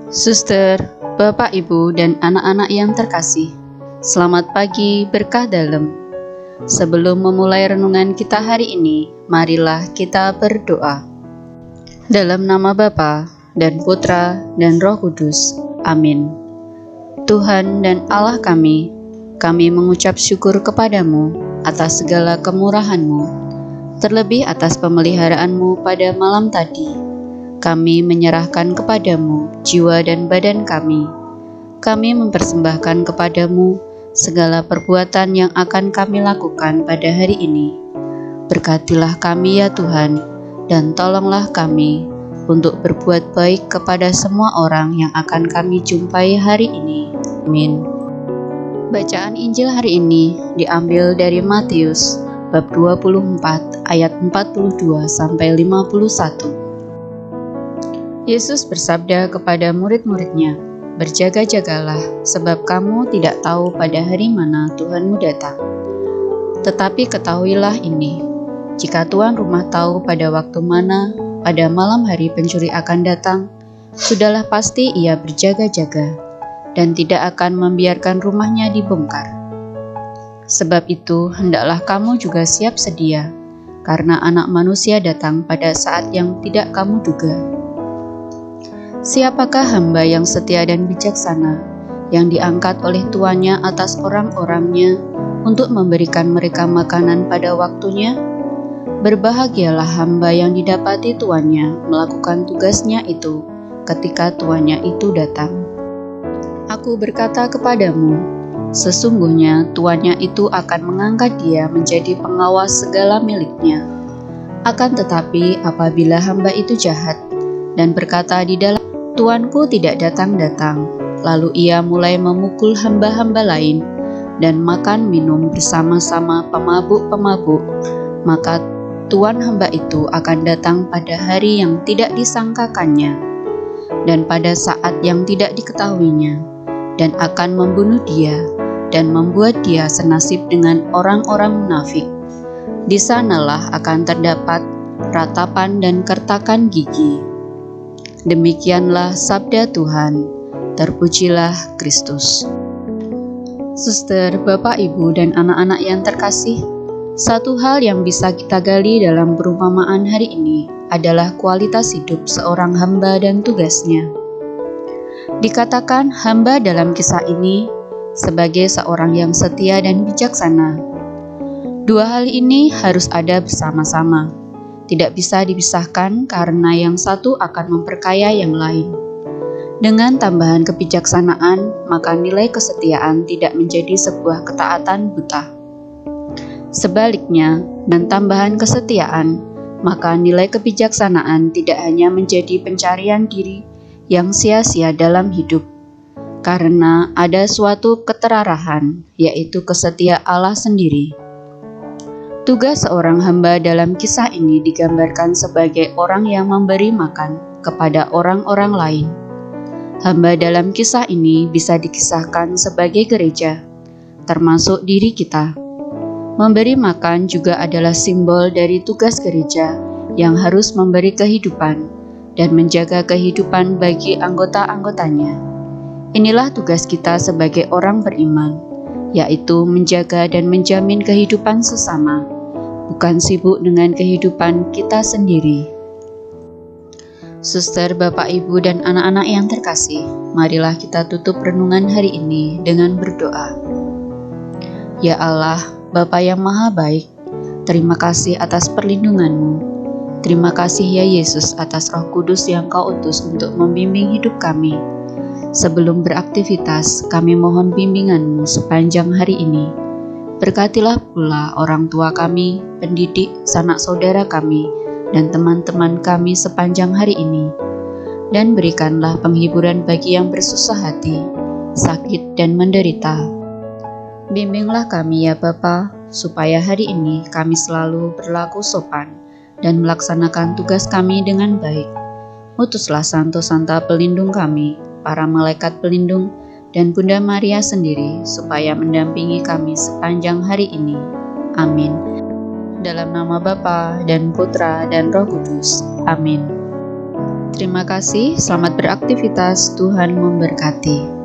Suster, Bapak, Ibu, dan anak-anak yang terkasih, selamat pagi berkah dalam. Sebelum memulai renungan kita hari ini, marilah kita berdoa. Dalam nama Bapa dan Putra dan Roh Kudus. Amin. Tuhan dan Allah kami mengucap syukur kepadamu atas segala kemurahan-Mu, terlebih atas pemeliharaanmu pada malam tadi. Kami menyerahkan kepadamu jiwa dan badan kami. Kami mempersembahkan kepadamu segala perbuatan yang akan kami lakukan pada hari ini. Berkatilah kami ya Tuhan, dan tolonglah kami untuk berbuat baik kepada semua orang yang akan kami jumpai hari ini. Amin. Bacaan Injil hari ini diambil dari Matius bab 24 ayat 42 sampai 51. Yesus bersabda kepada murid-muridnya, "Berjaga-jagalah, sebab kamu tidak tahu pada hari mana Tuhanmu datang. Tetapi ketahuilah ini, jika tuan rumah tahu pada waktu mana, pada malam hari pencuri akan datang, sudahlah pasti ia berjaga-jaga, dan tidak akan membiarkan rumahnya dibongkar. Sebab itu, hendaklah kamu juga siap sedia, karena Anak Manusia datang pada saat yang tidak kamu duga. Siapakah hamba yang setia dan bijaksana, yang diangkat oleh tuannya atas orang-orangnya untuk memberikan mereka makanan pada waktunya? Berbahagialah hamba yang didapati tuannya melakukan tugasnya itu ketika tuannya itu datang. Aku berkata kepadamu, sesungguhnya tuannya itu akan mengangkat dia menjadi pengawas segala miliknya. Akan tetapi apabila hamba itu jahat dan berkata di dalam, Tuanku tidak datang-datang, lalu ia mulai memukul hamba-hamba lain dan makan minum bersama-sama pemabuk-pemabuk, maka tuan hamba itu akan datang pada hari yang tidak disangkakannya dan pada saat yang tidak diketahuinya, dan akan membunuh dia dan membuat dia senasib dengan orang-orang munafik. Di sanalah akan terdapat ratapan dan kertakan gigi." Demikianlah sabda Tuhan. Terpujilah Kristus. Suster, Bapak, Ibu, dan anak-anak yang terkasih, satu hal yang bisa kita gali dalam perumpamaan hari ini adalah kualitas hidup seorang hamba dan tugasnya. Dikatakan hamba dalam kisah ini sebagai seorang yang setia dan bijaksana. Dua hal ini harus ada bersama-sama. Tidak bisa dipisahkan karena yang satu akan memperkaya yang lain. Dengan tambahan kebijaksanaan, maka nilai kesetiaan tidak menjadi sebuah ketaatan buta. Sebaliknya, dengan tambahan kesetiaan, maka nilai kebijaksanaan tidak hanya menjadi pencarian diri yang sia-sia dalam hidup, karena ada suatu keterarahan, yaitu kesetia Allah sendiri. Tugas seorang hamba dalam kisah ini digambarkan sebagai orang yang memberi makan kepada orang-orang lain. Hamba dalam kisah ini bisa dikisahkan sebagai gereja, termasuk diri kita. Memberi makan juga adalah simbol dari tugas gereja yang harus memberi kehidupan dan menjaga kehidupan bagi anggota-anggotanya. Inilah tugas kita sebagai orang beriman, yaitu menjaga dan menjamin kehidupan sesama, bukan sibuk dengan kehidupan kita sendiri. Suster, Bapak, Ibu, dan anak-anak yang terkasih, marilah kita tutup renungan hari ini dengan berdoa. Ya Allah, Bapa yang Maha Baik, terima kasih atas perlindungan-Mu. Terima kasih ya Yesus atas Roh Kudus yang Kau utus untuk membimbing hidup kami. Sebelum beraktivitas, kami mohon bimbingan-Mu sepanjang hari ini. Berkatilah pula orang tua kami, pendidik, sanak saudara kami, dan teman-teman kami sepanjang hari ini. Dan berikanlah penghiburan bagi yang bersusah hati, sakit, dan menderita. Bimbinglah kami ya Bapa, supaya hari ini kami selalu berlaku sopan dan melaksanakan tugas kami dengan baik. Utuslah Santo Santa pelindung kami, para malaikat pelindung, dan Bunda Maria sendiri, supaya mendampingi kami sepanjang hari ini. Amin. Dalam nama Bapa dan Putra dan Roh Kudus. Amin. Terima kasih, selamat beraktivitas, Tuhan memberkati.